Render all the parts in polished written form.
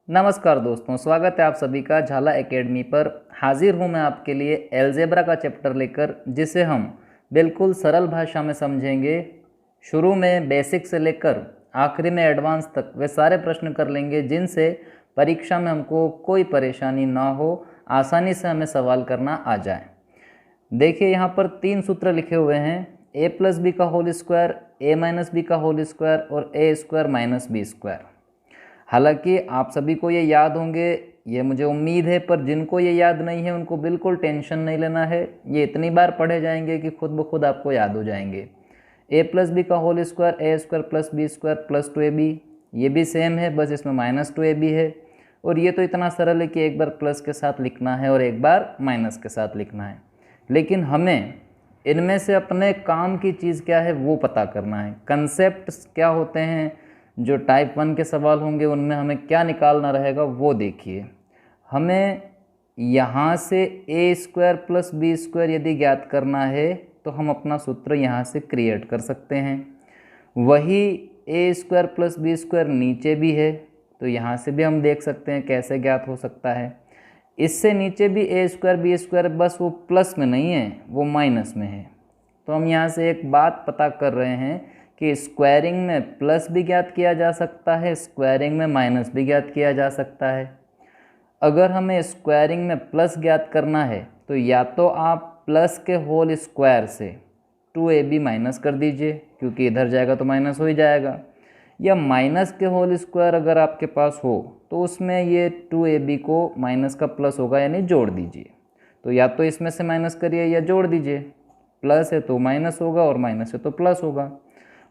नमस्कार दोस्तों, स्वागत है आप सभी का झाला एकेडमी पर। हाजिर हूँ मैं आपके लिए एलजेब्रा का चैप्टर लेकर, जिसे हम बिल्कुल सरल भाषा में समझेंगे। शुरू में बेसिक से लेकर आखिरी में एडवांस तक वे सारे प्रश्न कर लेंगे जिनसे परीक्षा में हमको कोई परेशानी ना हो, आसानी से हमें सवाल करना आ जाए। देखिए यहाँ पर 3 सूत्र लिखे हुए हैं, a प्लस बी का whole square, a minus B का होल स्क्वायर और a square minus B square. हालांकि आप सभी को ये याद होंगे, ये मुझे उम्मीद है, पर जिनको ये याद नहीं है उनको बिल्कुल टेंशन नहीं लेना है। ये इतनी बार पढ़े जाएंगे कि खुद ब खुद आपको याद हो जाएंगे। a प्लस बी का whole square, A square plus B square plus 2ab, ये भी सेम है, बस इसमें माइनस 2ab है। और ये तो इतना सरल है कि एक बार प्लस के साथ लिखना है और एक बार माइनस के साथ लिखना है। लेकिन हमें इनमें से अपने काम की चीज़ क्या है वो पता करना है। कंसेप्ट क्या होते हैं, जो टाइप 1 के सवाल होंगे उनमें हमें क्या निकालना रहेगा वो देखिए। हमें यहाँ से ए स्क्वायर प्लस बी स्क्वायर यदि ज्ञात करना है तो हम अपना सूत्र यहाँ से क्रिएट कर सकते हैं। वही ए स्क्वायर प्लस बी स्क्वायर नीचे भी है, तो यहाँ से भी हम देख सकते हैं कैसे ज्ञात हो सकता है। इससे नीचे भी ए स्क्वायर बी स्क्वायर, बस वो प्लस में नहीं है, वो माइनस में है। तो हम यहाँ से एक बात पता कर रहे हैं कि स्क्वायरिंग में प्लस भी ज्ञात किया जा सकता है, स्क्वायरिंग में माइनस भी ज्ञात किया जा सकता है। अगर हमें स्क्वायरिंग में प्लस ज्ञात करना है तो या तो आप प्लस के होल स्क्वायर से 2ab माइनस कर दीजिए, क्योंकि इधर जाएगा तो माइनस हो ही जाएगा, या माइनस के होल स्क्वायर अगर आपके पास हो तो उसमें ये 2ab को माइनस का प्लस होगा यानी जोड़ दीजिए। तो या तो इसमें से माइनस करिए या जोड़ दीजिए, प्लस है तो माइनस होगा और माइनस है तो प्लस होगा।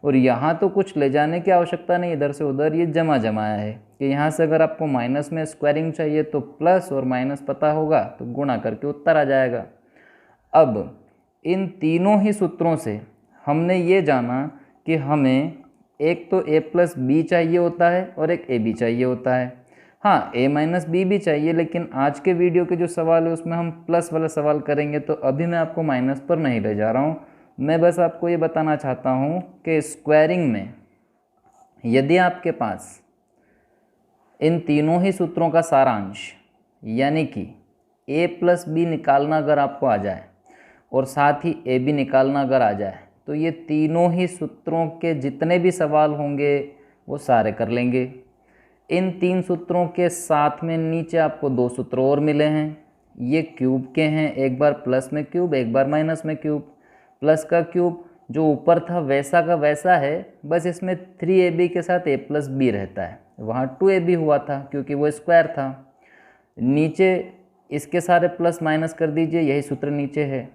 और यहाँ तो कुछ ले जाने की आवश्यकता नहीं, इधर से उधर ये जमा जमाया है कि यहाँ से अगर आपको माइनस में स्क्वायरिंग चाहिए तो प्लस और माइनस पता होगा तो गुणा करके उत्तर आ जाएगा। अब इन तीनों ही सूत्रों से हमने ये जाना कि हमें एक तो a प्लस बी चाहिए होता है और एक a b चाहिए होता है। हाँ, a माइनस बी भी चाहिए, लेकिन आज के वीडियो के जो सवाल है उसमें हम प्लस वाला सवाल करेंगे, तो अभी मैं आपको माइनस पर नहीं ले जा रहा हूँ। मैं बस आपको ये बताना चाहता हूँ कि स्क्वायरिंग में यदि आपके पास इन तीनों ही सूत्रों का सारांश यानी कि a प्लस बी निकालना अगर आपको आ जाए और साथ ही a b निकालना अगर आ जाए तो ये तीनों ही सूत्रों के जितने भी सवाल होंगे वो सारे कर लेंगे। इन 3 सूत्रों के साथ में नीचे आपको 2 सूत्र और मिले हैं, ये क्यूब के हैं, एक बार प्लस में क्यूब एक बार माइनस में क्यूब। प्लस का क्यूब जो ऊपर था वैसा का वैसा है, बस इसमें 3ab के साथ a प्लस बी रहता है, वहाँ 2ab हुआ था क्योंकि वो स्क्वायर था। नीचे इसके सारे प्लस माइनस कर दीजिए, यही सूत्र नीचे है।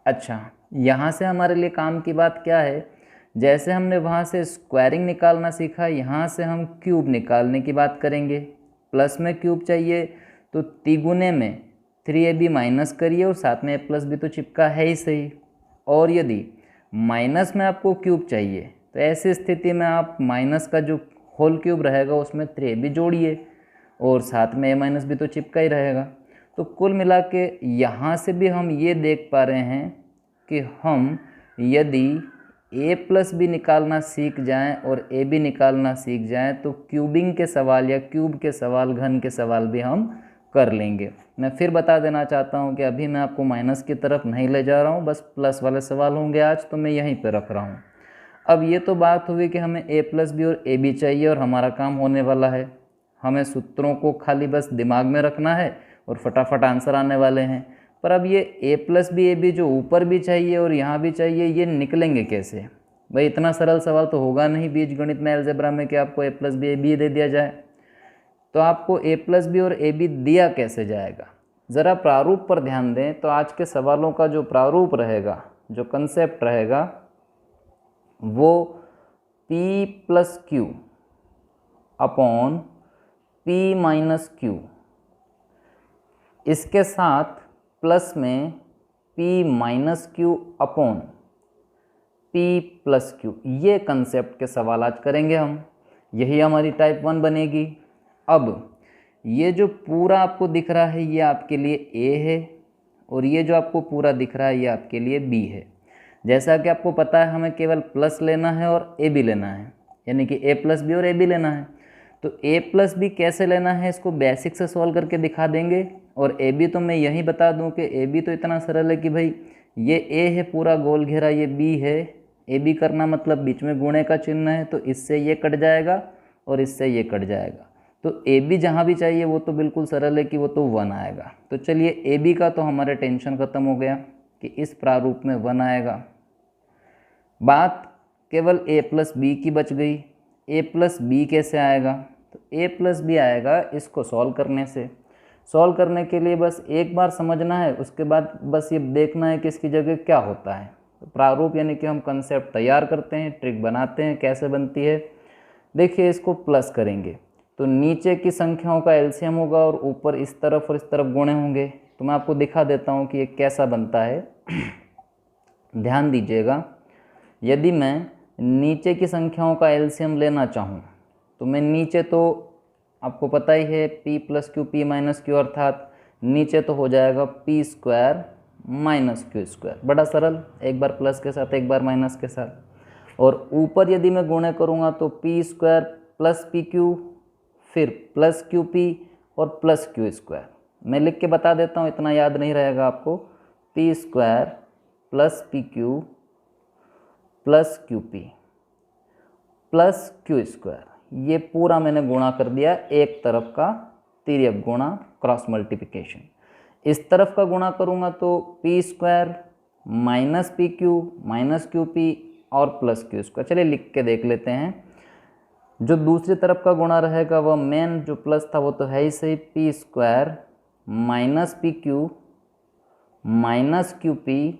अच्छा, यहाँ से हमारे लिए काम की बात क्या है, जैसे हमने वहाँ से स्क्वायरिंग निकालना सीखा, यहाँ से हम क्यूब निकालने की बात करेंगे। प्लस में क्यूब चाहिए तो तिगुने में 3ab माइनस करिए और साथ में a प्लस बी तो चिपका है ही सही। और यदि माइनस में आपको क्यूब चाहिए तो ऐसी स्थिति में आप माइनस का जो होल क्यूब रहेगा उसमें 3ab जोड़िए और साथ में a माइनस बी तो चिपका ही रहेगा। तो कुल मिला के यहाँ से भी हम ये देख पा रहे हैं कि हम यदि a प्लस बी निकालना सीख जाएं और a b निकालना सीख जाएं तो क्यूबिंग के सवाल या क्यूब के सवाल, घन के सवाल भी हम कर लेंगे। मैं फिर बता देना चाहता हूं कि अभी मैं आपको माइनस की तरफ नहीं ले जा रहा हूं, बस प्लस वाले सवाल होंगे आज, तो मैं यहीं पर रख रहा हूं। अब ये तो बात हुई कि हमें a प्लस बी और a b चाहिए और हमारा काम होने वाला है। हमें सूत्रों को खाली बस दिमाग में रखना है और फटाफट आंसर आने वाले हैं। पर अब ये a plus B a b जो ऊपर भी चाहिए और यहाँ भी चाहिए, ये निकलेंगे कैसे भाई? इतना सरल सवाल तो होगा नहीं बीज गणित में, अलजेब्रा में, कि आपको a plus B a b दे दिया जाए। तो आपको a प्लस बी और a b दिया कैसे जाएगा? ज़रा प्रारूप पर ध्यान दें तो आज के सवालों का जो प्रारूप रहेगा, जो कंसेप्ट रहेगा, वो p plus Q upon p minus Q, इसके साथ प्लस में p minus Q upon p plus Q, ये कंसेप्ट के सवाल आज करेंगे हम। यही हमारी टाइप 1 बनेगी। अब ये जो पूरा आपको दिख रहा है ये आपके लिए a है और ये जो आपको पूरा दिख रहा है ये आपके लिए b है। जैसा कि आपको पता है हमें केवल प्लस लेना है और a b लेना है, यानी कि a प्लस बी और a b लेना है। तो a प्लस बी कैसे लेना है इसको बेसिक से सॉल्व करके दिखा देंगे। और ए बी तो मैं यही बता दूं कि ए बी तो इतना सरल है कि भाई ये a है पूरा गोल घेरा, ये b है, ए बी करना मतलब बीच में गुणे का चिन्ह है, तो इससे ये कट जाएगा और इससे ये कट जाएगा। तो ए बी जहाँ भी चाहिए वो तो बिल्कुल सरल है कि वो तो 1 आएगा। तो चलिए ए बी का तो हमारा टेंशन ख़त्म हो गया कि इस प्रारूप में 1 आएगा। बात केवल a प्लस बी की बच गई। a प्लस बी कैसे आएगा? तो a प्लस बी आएगा इसको सॉल्व करने से। सॉल्व करने के लिए बस एक बार समझना है, उसके बाद बस ये देखना है कि इसकी जगह क्या होता है। तो प्रारूप यानी कि हम कंसेप्ट तैयार करते हैं, ट्रिक बनाते हैं, कैसे बनती है। देखिए इसको प्लस करेंगे तो नीचे की संख्याओं का एलसीएम होगा और ऊपर इस तरफ और इस तरफ गुणे होंगे। तो मैं आपको दिखा देता हूँ कि ये कैसा बनता है। ध्यान दीजिएगा, यदि मैं नीचे की संख्याओं का एलसीएम लेना चाहूँ तो मैं नीचे तो आपको पता ही है p plus Q P minus Q, अर्थात नीचे तो हो जाएगा p square minus Q square. बड़ा सरल, एक बार प्लस के साथ एक बार माइनस के साथ। और ऊपर यदि मैं गुणे करूँगा तो p square plus P Q, फिर प्लस क्यू पी और प्लस क्यू स्क्वायर। मैं लिख के बता देता हूँ, इतना याद नहीं रहेगा आपको। p square plus P Q plus Q P plus Q square, ये पूरा मैंने गुणा कर दिया, एक तरफ का तिर्यक गुणा क्रॉस मल्टीप्लिकेशन। इस तरफ का गुणा करूँगा तो p square minus P Q P और प्लस क्यू स्क्वायर। चलिए लिख के देख लेते हैं। जो दूसरी तरफ का गुणा रहेगा वह मेन जो प्लस था वो तो है ही सही, p square minus P Q minus Q P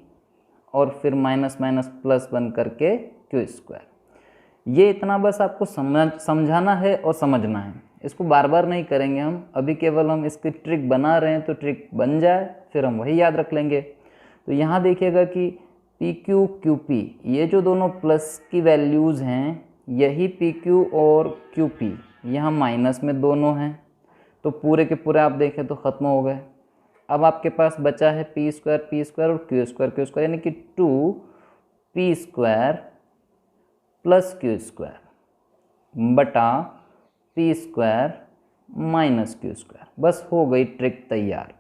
और फिर माइनस माइनस प्लस बन करके क्यू स्क्वायर। ये इतना बस आपको समझाना है और समझना है, इसको बार बार नहीं करेंगे हम, अभी केवल हम इसकी ट्रिक बना रहे हैं तो ट्रिक बन जाए फिर हम वही याद रख लेंगे। तो यहाँ देखिएगा कि पी क्यू क्यू पी, ये जो दोनों प्लस की वैल्यूज़ हैं यही पी क्यू और क्यू पी यहाँ माइनस में दोनों हैं, तो पूरे के पूरे आप देखें तो ख़त्म हो गए। अब आपके पास बचा है पी स्क्वायर और क्यू स्क्वायर यानी कि 2p square plus Q square बटा p square minus Q square. बस हो गई ट्रिक तैयार।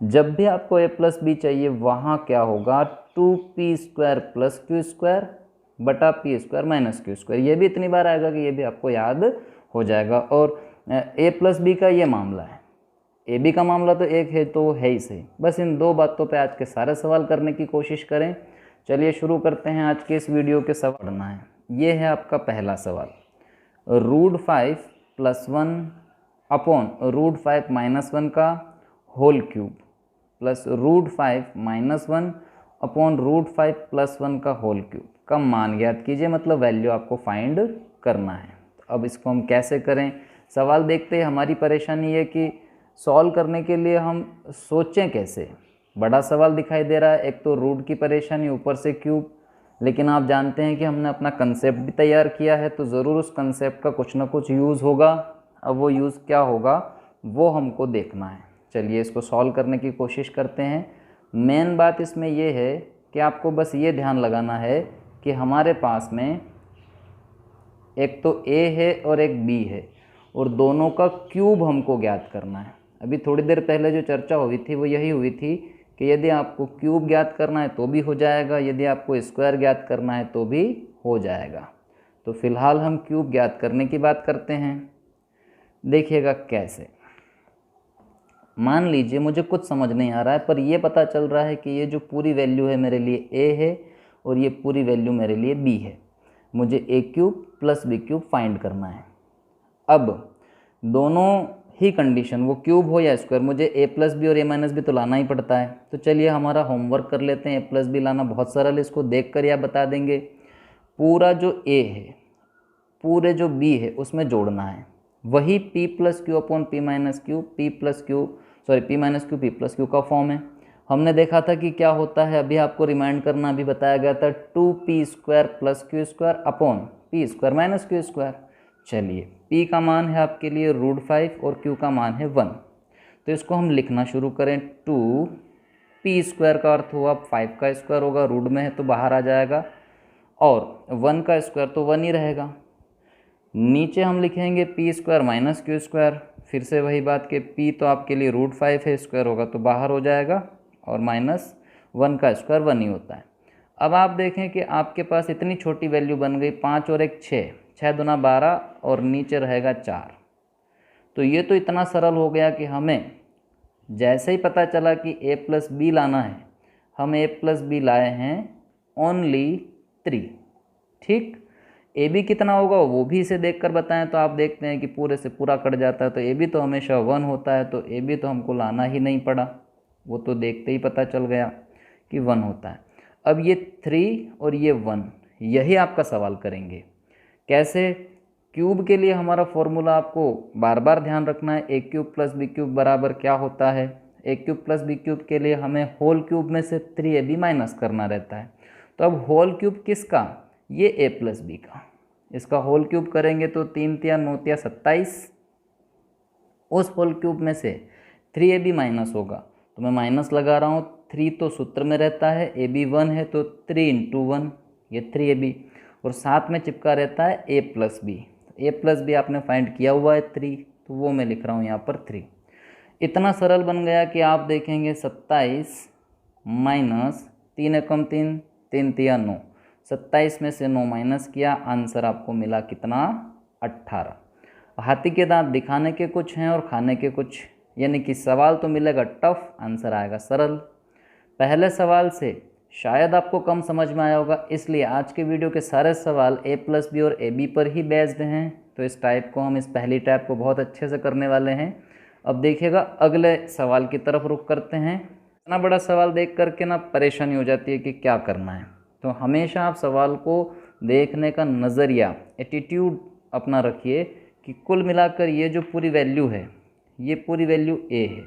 जब भी आपको a प्लस बी चाहिए वहाँ क्या होगा, 2p square plus Q square बटा p square minus Q square. ये भी इतनी बार आएगा कि ये भी आपको याद हो जाएगा। और a प्लस बी का ये मामला है, ए बी का मामला तो एक है तो है ही सही। बस इन दो बातों पे आज के सारे सवाल करने की कोशिश करें। चलिए शुरू करते हैं आज के इस वीडियो के सवाल पढ़ना है। ये है आपका पहला सवाल, √5 प्लस 1 अपॉन √5 माइनस 1 का whole cube plus √5 minus 1 upon √5 plus 1 का होल क्यूब का मान ज्ञात कीजिए, मतलब वैल्यू आपको फाइंड करना है। तो अब इसको हम कैसे करें, सवाल देखते ही हमारी परेशानी है कि सॉल्व करने के लिए हम सोचें कैसे। बड़ा सवाल दिखाई दे रहा है, एक तो रूट की परेशानी, ऊपर से क्यूब, लेकिन आप जानते हैं कि हमने अपना कंसेप्ट भी तैयार किया है तो ज़रूर उस कंसेप्ट का कुछ ना कुछ यूज़ होगा। अब वो यूज़ क्या होगा वो हमको देखना है। चलिए इसको सॉल्व करने की कोशिश करते हैं। मेन बात इसमें ये है कि आपको बस ये ध्यान लगाना है कि हमारे पास में एक तो a है और एक b है और दोनों का क्यूब हमको ज्ञात करना है। अभी थोड़ी देर पहले जो चर्चा हुई थी वो यही हुई थी कि यदि आपको क्यूब ज्ञात करना है तो भी हो जाएगा, यदि आपको स्क्वायर ज्ञात करना है तो भी हो जाएगा। तो फिलहाल हम क्यूब ज्ञात करने की बात करते हैं। देखिएगा कैसे। मान लीजिए मुझे कुछ समझ नहीं आ रहा है पर ये पता चल रहा है कि ये जो पूरी वैल्यू है मेरे लिए a है और ये पूरी वैल्यू मेरे लिए b है। मुझे a cube plus b cube find करना है। अब दोनों ही कंडीशन, वो क्यूब हो या स्क्वायर, मुझे a प्लस बी और a माइनस बी तो लाना ही पड़ता है। तो चलिए हमारा होमवर्क कर लेते हैं। a प्लस बी लाना बहुत सरल है, इसको देख कर या बता देंगे। पूरा जो a है पूरे जो b है उसमें जोड़ना है, वही p plus Q upon p minus Q, p minus Q p plus Q का फॉर्म है। हमने देखा था कि क्या होता है, अभी आपको रिमाइंड करना अभी बताया गया था, 2p square plus Q square upon p square minus Q square. चलिए p का मान है आपके लिए √5 और q का मान है 1, तो इसको हम लिखना शुरू करें। 2p स्क्वायर का अर्थ हुआ 5 का स्क्वायर होगा, रूट में है तो बाहर आ जाएगा, और 1 का स्क्वायर तो 1 ही रहेगा। नीचे हम लिखेंगे P square minus Q square, फिर से वही बात कि पी तो आपके लिए √5 है, स्क्वायर होगा तो बाहर हो जाएगा, और -1 का स्क्वायर 1 ही होता है। अब आप देखें कि आपके पास इतनी छोटी वैल्यू बन गई, 5 और 1 6, 6 दूना 12 और नीचे रहेगा 4। तो ये तो इतना सरल हो गया कि हमें जैसे ही पता चला कि a प्लस बी लाना है, हम a प्लस बी लाए हैं ओनली 3। ठीक, ए बी कितना होगा वो भी इसे देखकर बताएं, तो आप देखते हैं कि पूरे से पूरा कट जाता है, तो ए बी तो हमेशा 1 होता है, तो ए बी तो हमको लाना ही नहीं पड़ा, वो तो देखते ही पता चल गया कि 1 होता है। अब ये 3 और ये 1, यही आपका सवाल करेंगे। कैसे? क्यूब के लिए हमारा फॉर्मूला आपको बार बार ध्यान रखना है, ए क्यूब प्लस बी क्यूब बराबर क्या होता है। ए क्यूब प्लस बी क्यूब के लिए हमें होल क्यूब में से 3ab माइनस करना रहता है। तो अब होल क्यूब किसका? ये a प्लस बी का। इसका होल क्यूब करेंगे तो 3 तिया 9 तिया 27, उस होल क्यूब में से 3ab माइनस होगा, तो मैं माइनस लगा रहा हूँ। 3 तो सूत्र में रहता है, ab 1 है तो 3 × 1 ये 3ab, और साथ में चिपका रहता है a plus B. a plus B आपने फाइंड किया हुआ है 3, तो वो मैं लिख रहा हूँ यहाँ पर 3। इतना सरल बन गया कि आप देखेंगे 27 माइनस 3 एकम 3, 3 तिया 9, 27 में से 9 माइनस किया, आंसर आपको मिला कितना? 18। हाथी के दांत दिखाने के कुछ हैं और खाने के कुछ, यानी कि सवाल तो मिलेगा टफ, आंसर आएगा सरल। पहले सवाल से शायद आपको कम समझ में आया होगा, इसलिए आज के वीडियो के सारे सवाल a प्लस बी और ए बी पर ही बेस्ड हैं। तो इस टाइप को हम, इस पहली टाइप को बहुत अच्छे से करने वाले हैं। अब देखिएगा अगले सवाल की तरफ रुख करते हैं। इतना बड़ा सवाल देख करके ना परेशानी हो जाती है कि क्या करना है, तो हमेशा आप सवाल को देखने का नज़रिया, एटीट्यूड अपना रखिए कि कुल मिलाकर ये जो पूरी वैल्यू है, ये पूरी वैल्यू a है,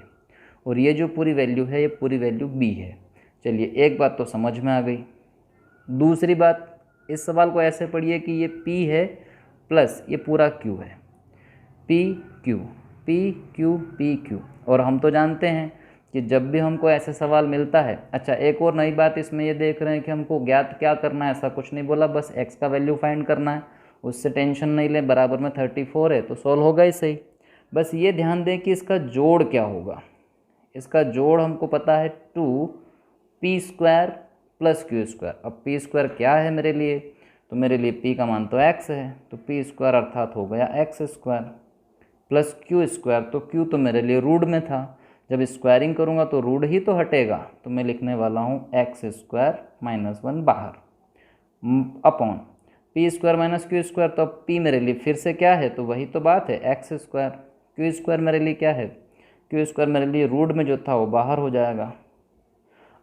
और ये जो पूरी वैल्यू है ये पूरी वैल्यू b है। चलिए, एक बात तो समझ में आ गई। दूसरी बात, इस सवाल को ऐसे पढ़िए कि ये p है प्लस ये पूरा q है, p q p q p q, और हम तो जानते हैं कि जब भी हमको ऐसे सवाल मिलता है। अच्छा, एक और नई बात इसमें ये देख रहे हैं कि हमको ज्ञात क्या करना है, ऐसा कुछ नहीं बोला, बस x का वैल्यू फाइंड करना है, उससे टेंशन नहीं लें। बराबर में 34 है तो सॉल्व होगा ही सही। बस ये ध्यान दें कि इसका जोड़ क्या होगा। इसका जोड़ हमको पता है 2p square plus q square. अब p स्क्वायर क्या है मेरे लिए? तो मेरे लिए p का मान तो x है, तो p स्क्वायर अर्थात हो गया x square, plus q square, तो q तो मेरे लिए रूट में था, जब स्क्वायरिंग करूँगा तो रूट ही तो हटेगा, तो मैं लिखने वाला हूँ x स्क्वायर माइनस 1 बाहर upon p square minus q square. तो अब p मेरे लिए फिर से क्या है? तो वही तो बात है, x स्क्वायर। q स्क्वायर मेरे लिए क्या है? q स्क्वायर मेरे लिए रूट में जो था वो बाहर हो जाएगा।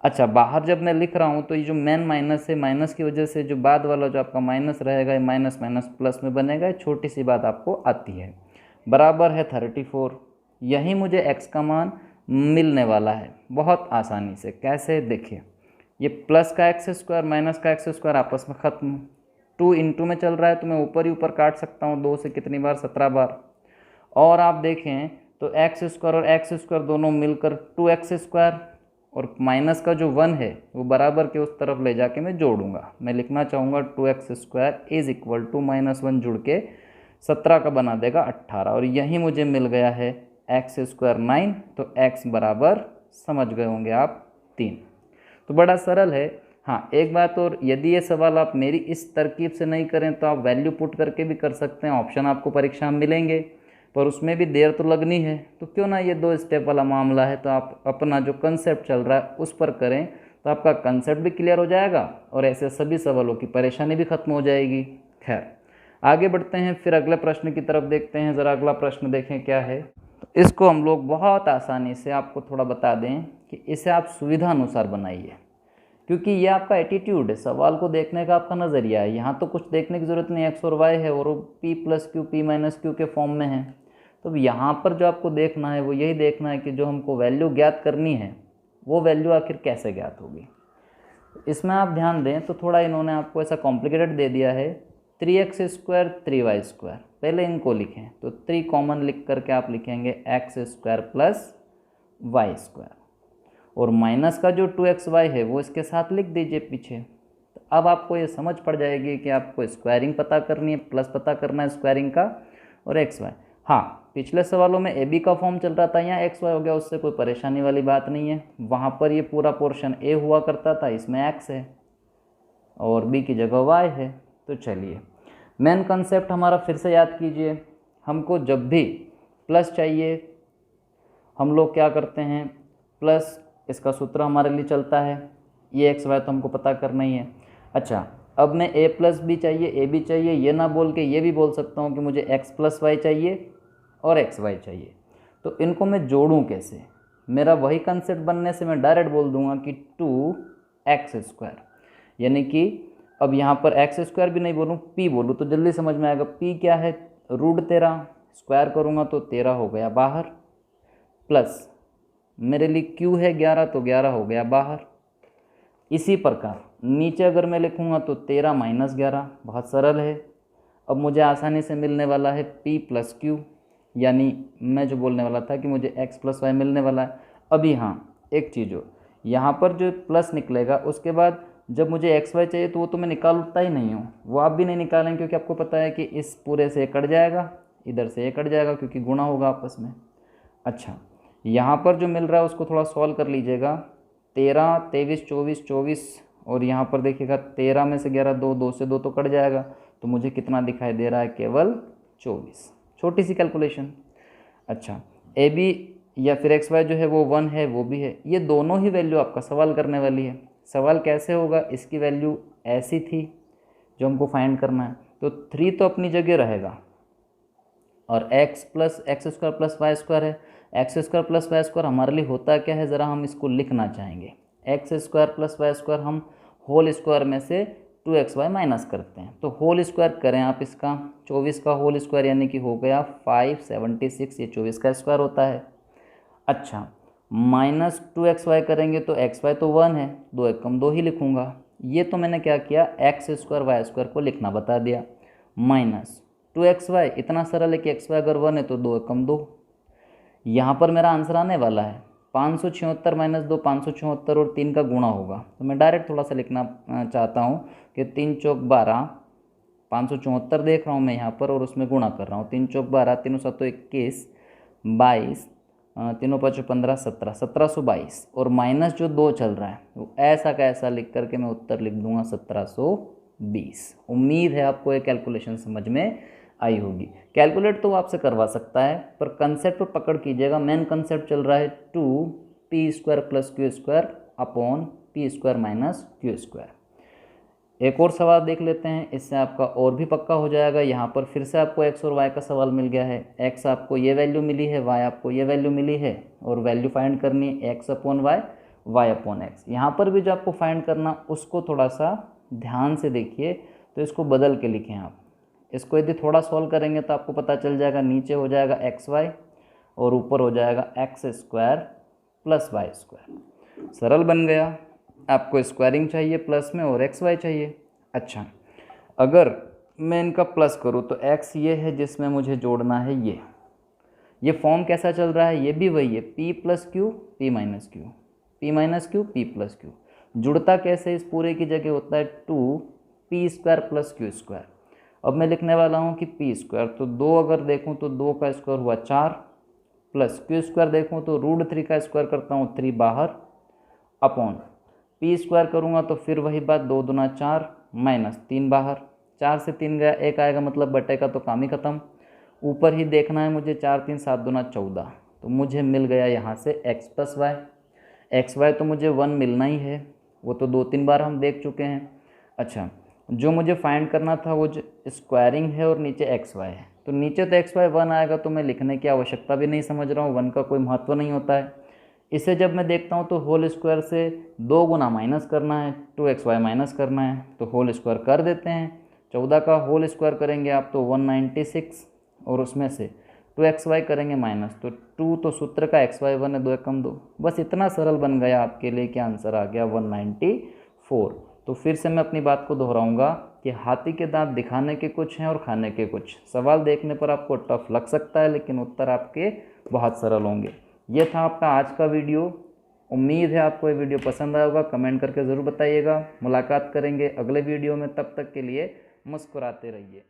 अच्छा, बाहर जब मैं लिख रहा हूँ तो ये जो मेन माइनस है, माइनस की वजह से जो बाद वाला जो आपका माइनस रहेगा, ये माइनस माइनस प्लस में बनेगा। छोटी सी बात आपको आती है, बराबर है 34। यही मुझे x का मान मिलने वाला है बहुत आसानी से। कैसे? देखिए, ये प्लस का एक्स स्क्वायर माइनस का एक्स स्क्वायर आपस में ख़त्म, 2 × में चल रहा है तो मैं ऊपर ही ऊपर काट सकता हूँ, 2 से कितनी बार? 17 बार। और आप देखें तो एक्स स्क्वायर और एक्स स्क्वायर दोनों मिलकर 2x स्क्वायर, और माइनस का जो 1 है वो बराबर के उस तरफ ले जाके मैं जोड़ूंगा। मैं लिखना चाहूँगा 2x square is equal to -1 जुड़ के 17 का बना देगा 18, और यही मुझे मिल गया है x स्क्वायर 9। तो x बराबर समझ गए होंगे आप 3। तो बड़ा सरल है। हाँ, एक बात और, यदि ये सवाल आप मेरी इस तरकीब से नहीं करें तो आप वैल्यू पुट करके भी कर सकते हैं। ऑप्शन आपको परीक्षा में मिलेंगे, पर उसमें भी देर तो लगनी है, तो क्यों ना ये 2 स्टेप वाला मामला है, तो आप अपना जो कंसेप्ट चल रहा है उस पर करें, तो आपका कंसेप्ट भी क्लियर हो जाएगा और ऐसे सभी सवालों की परेशानी भी खत्म हो जाएगी। खैर, आगे बढ़ते हैं, फिर अगले प्रश्न की तरफ देखते हैं। ज़रा अगला प्रश्न देखें क्या है। तो इसको हम लोग बहुत आसानी से आपको थोड़ा बता दें कि इसे आप सुविधा अनुसार बनाइए, क्योंकि ये आपका एटीट्यूड है, सवाल को देखने का आपका नज़रिया है। यहाँ तो कुछ देखने की ज़रूरत नहीं, एक्स और वाई है और वो p plus Q p minus Q के फॉर्म में है। तो यहाँ पर जो आपको देखना है वो यही देखना है कि जो हमको वैल्यू ज्ञात करनी है वो वैल्यू आखिर कैसे ज्ञात होगी। इसमें आप ध्यान दें तो थोड़ा इन्होंने आपको ऐसा कॉम्प्लिकेटेड दे दिया है। 3x स्क्वायर 3y स्क्वायर, पहले इनको लिखें, तो 3 कॉमन लिख करके आप लिखेंगे x square plus Y square, और माइनस का जो 2xy है वो इसके साथ लिख दीजिए पीछे। तो अब आपको ये समझ पड़ जाएगी कि आपको स्क्वायरिंग पता करनी है, प्लस पता करना है स्क्वायरिंग का और एक्स वाई। हाँ, पिछले सवालों में ए बी का फॉर्म चल रहा था, यहाँ एक्स वाई हो गया, उससे कोई परेशानी वाली बात नहीं है। वहाँ पर ये पूरा पोर्शन ए हुआ करता था, इसमें एक्स है और बी की जगह वाई है। तो चलिए मेन कंसेप्ट हमारा फिर से याद कीजिए। हमको जब भी प्लस चाहिए हम लोग क्या करते हैं, प्लस इसका सूत्र हमारे लिए चलता है, ये एक्स वाई तो हमको पता करना ही है। अच्छा, अब मैं ए प्लस बी चाहिए, ए बी चाहिए, ये ना बोल के ये भी बोल सकता हूँ कि मुझे एक्स प्लस वाई चाहिए और एक्स वाई चाहिए। तो इनको मैं जोड़ूँ कैसे? मेरा वही कंसेप्ट बनने से मैं डायरेक्ट बोल दूंगा कि 2x², यानी कि अब यहाँ पर x² भी नहीं बोलूँ, p बोलूँ तो जल्दी समझ में आएगा। p क्या है? √13, स्क्वायर करूँगा तो 13 हो गया बाहर, प्लस मेरे लिए q है 11 तो 11 हो गया बाहर। इसी प्रकार नीचे अगर मैं लिखूँगा तो 13 - 11, बहुत सरल है। अब मुझे आसानी से मिलने वाला है p + q, यानी मैं जो बोलने वाला था कि मुझे x + y मिलने वाला है। अभी हाँ, एक चीज़ हो, यहाँ पर जो प्लस निकलेगा उसके बाद जब मुझे एक्स वाई चाहिए तो वो तो मैं निकालता ही नहीं हूँ, वो आप भी नहीं निकालेंगे, क्योंकि आपको पता है कि इस पूरे से कट जाएगा, इधर से ये कट जाएगा, क्योंकि गुणा होगा आपस में। अच्छा, यहाँ पर जो मिल रहा है उसको थोड़ा सॉल्व कर लीजिएगा। 13, 23, 24, 24 और यहाँ पर देखिएगा 13 में से 11, 2, 2 से 2 तो कट जाएगा, तो मुझे कितना दिखाई दे रहा है? केवल 24। छोटी सी कैलकुलेशन। अच्छा, ए बी या फिर एक्स वाई जो है वो 1 है, वो भी है, ये दोनों ही वैल्यू आपका सवाल करने वाली है। सवाल कैसे होगा? इसकी वैल्यू ऐसी थी जो हमको फाइंड करना है, तो 3 तो अपनी जगह रहेगा और x + x² + y² है। x² + y² हमारे लिए होता क्या है, ज़रा हम इसको लिखना चाहेंगे। x² + y² हम होल स्क्वायर में से 2xy माइनस करते हैं, तो होल स्क्वायर करें आप इसका, 24 का होल स्क्वायर यानी कि हो गया 576, ये 24 का स्क्वायर होता है। अच्छा, -2xy करेंगे तो xy तो 1 है, 2 × 2 ही लिखूँगा। ये तो मैंने क्या किया, x² y² को लिखना बता दिया। -2xy इतना सरल है कि xy अगर 1 है तो 2 × 2। यहाँ पर मेरा आंसर आने वाला है 576 - 2, 576 और 3 का गुणा होगा। तो मैं डायरेक्ट थोड़ा सा लिखना चाहता हूँ कि 3 चौक 12, 574 देख रहा हूँ मैं यहाँ पर और उसमें गुणा कर रहा हूँ। 3 चौक 12, 3 7 21, 22, 3 5 15, 17, 1722 और माइनस जो 2 चल रहा है वो ऐसा का ऐसा लिख करके मैं उत्तर लिख दूंगा 1720। उम्मीद है आपको ये कैलकुलेशन समझ में आई होगी। कैलकुलेट तो वो आपसे करवा सकता है, पर कंसेप्ट पर पकड़ कीजिएगा। मेन कंसेप्ट चल रहा है 2p² + q² upon p² - q²। एक और सवाल देख लेते हैं, इससे आपका और भी पक्का हो जाएगा। यहाँ पर फिर से आपको x और y का सवाल मिल गया है। x आपको ये वैल्यू मिली है, y आपको ये वैल्यू मिली है और वैल्यू फाइंड करनी है x/y, y/x। यहाँ पर भी जो आपको फाइंड करना उसको थोड़ा सा ध्यान से देखिए, तो इसको बदल के लिखें आप। इसको यदि थोड़ा सॉल्व करेंगे तो आपको पता चल जाएगा, नीचे हो जाएगा xy और ऊपर हो जाएगा x² + y²। सरल बन गया। आपको स्क्वायरिंग चाहिए प्लस में और एक्स वाई चाहिए। अच्छा, अगर मैं इनका प्लस करूँ तो x ये है जिसमें मुझे जोड़ना है ये फॉर्म कैसा चल रहा है, ये भी वही है, p + q p - q, p - q p + q। जुड़ता कैसे, इस पूरे की जगह होता है 2p² + q²। अब मैं लिखने वाला हूँ कि p², तो 2 अगर देखूँ तो 2 का स्क्वायर हुआ 4, प्लस q² देखूँ तो √3 का स्क्वायर करता हूँ 3 बाहर, अपॉन p² करूँगा तो फिर वही बात, 2 दूना 4 -3 बाहर, 4 से 3 गया 1 आएगा, मतलब बटे का तो काम ही खत्म। ऊपर ही देखना है मुझे, 4 3 7 दूना 14, तो मुझे मिल गया यहाँ से x + y। xy तो मुझे 1 मिलना ही है, वो तो 2-3 बार हम देख चुके हैं। अच्छा, जो मुझे फाइंड करना था वो जो स्क्वायरिंग है और नीचे xy है, तो नीचे तो xy 1 आएगा, तो मैं लिखने की आवश्यकता भी नहीं समझ रहा हूँ, 1 का कोई महत्व नहीं होता है। इसे जब मैं देखता हूँ तो होल स्क्वायर से 2 गुना माइनस करना है, 2xy माइनस करना है, तो होल स्क्वायर कर देते हैं। 14 का होल स्क्वायर करेंगे आप तो 196 और उसमें से 2xy करेंगे माइनस, तो 2 तो सूत्र का xy 1 है, 2 × 2, बस इतना सरल बन गया आपके लिए कि आंसर आ गया 194। तो फिर से मैं अपनी बात को दोहराऊंगा कि हाथी के दांत दिखाने के कुछ हैं और खाने के कुछ। सवाल देखने पर आपको टफ लग सकता है, लेकिन उत्तर आपके बहुत सरल होंगे। ये था आपका आज का वीडियो। उम्मीद है आपको ये वीडियो पसंद आया होगा, कमेंट करके ज़रूर बताइएगा। मुलाकात करेंगे अगले वीडियो में, तब तक के लिए मुस्कुराते रहिए।